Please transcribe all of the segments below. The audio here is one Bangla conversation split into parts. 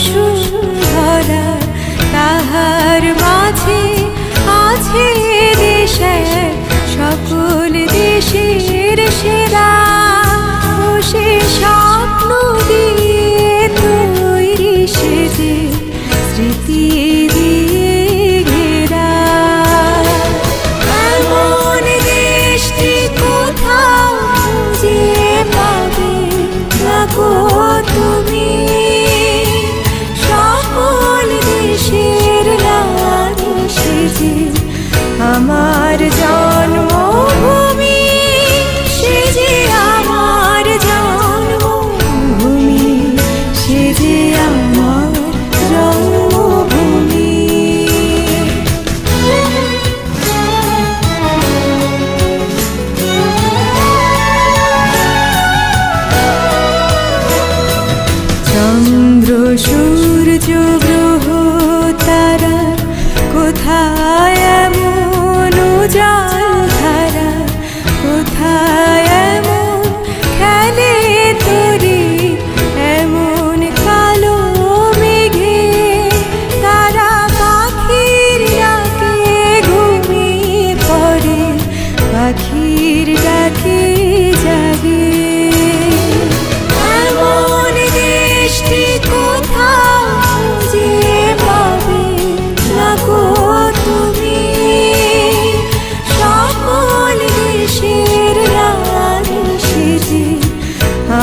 বসুন্ধরা, তাহার মাঝে আছে দেশের সকল দেশের সেরা। ও সে স্বপ্ন দিয়ে তৈরি সেজে স্মৃতি দিয়ে ঘেরা। এমন দেশটি কোথাও খুঁজে পাবে না গো তুমি, সকল দেশের রানী সেজে আমার জন্মভূমি, সেজে আমার জন্মভূমি, সেজে আমার জন্মভূমি। চন্দ্র সূর্য গ্রহ তারা কোথায় এমন উজাল ধারা, কোথায় এমন খেলে তরি এমন কালো মেঘে। তারা পাখির ডাকে ঘুমিয়ে পড়ে, পাখির ডাকে জাগে। এমন দেশটি কোথাও খুঁজে পাবে না গো তুমি, সকল দেশের রানী সেজে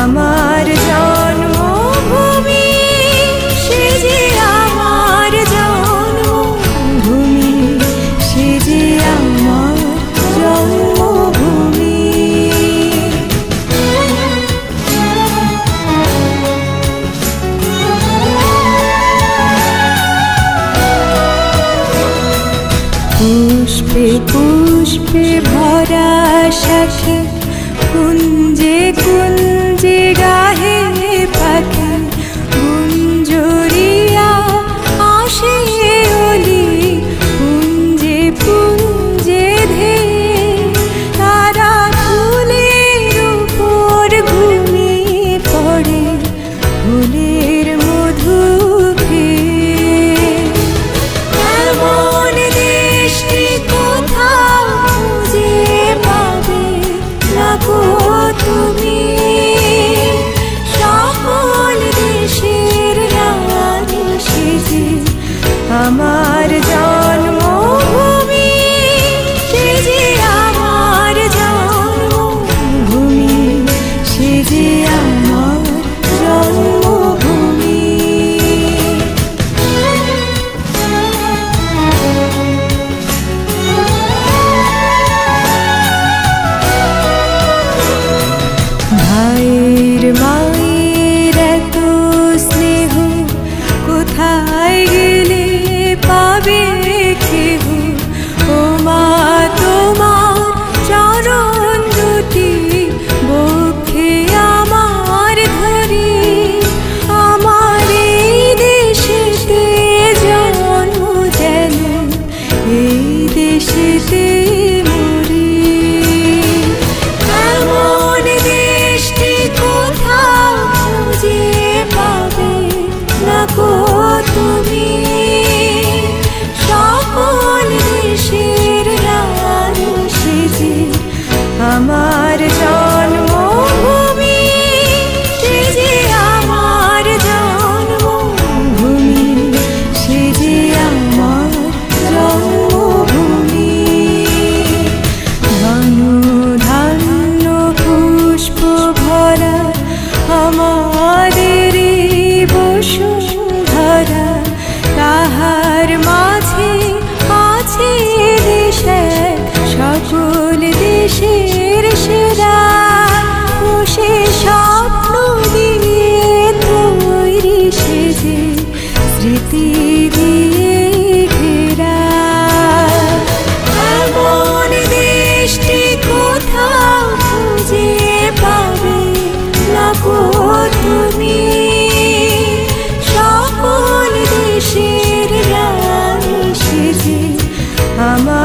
আমার জন্মভূমি, সেজে আমার জন্মভূমি, সেজে আমার জন্মভূমি। পুষ্পে পুষ্পে ভরা শাখে, কুঞ্জে কুঞ্জে গাহে পাখি, গুঞ্জরিয়া আসে অলি পুঞ্জে পুঞ্জে ধেয়ে। তারা ফুলের উপর ঘুমিয়ে পড়ে, ফুলের মধু খেয়ে। এমন দেশটি কোথাও খুঁজে পাবে না গো তুমি, সকল দেশের রানী সেজে আমার জন্মভূমি, সেজে আমার জন্মভূমি, সেজে আমার জন্মভূমি। ভাইয়ের মায়ের এত স্নেহ কোথায় গেলে পাবে কেহ। ও মা তোমার চরণ দুটি বক্ষে আমার ধরি, আমার এই দেশেতে জন্ম যেন এই দেশেতে মরি। এমন দেশটি কোথাও খুঁজে পাবে না গো তুমি, সকল দেশের রানী সেজে আমার জন্মভূমি, সেজে আমার জন্মভূমি, সেজে আমার জন্মভূমি। ধন ধান্য পুষ্প ভরা আমাদের বসুন্ধরা, তাহার মাঝে আছে দেশের সকল দেশের সেরা। ও সে স্বপ্ন দিয়ে তৈরি সেজে স্মৃতি দিয়ে ঘেরা। এমন দেশটি কোথাও খুঁজে পাবে না গো তুমি, সকল দেশের রানী সেজে আমার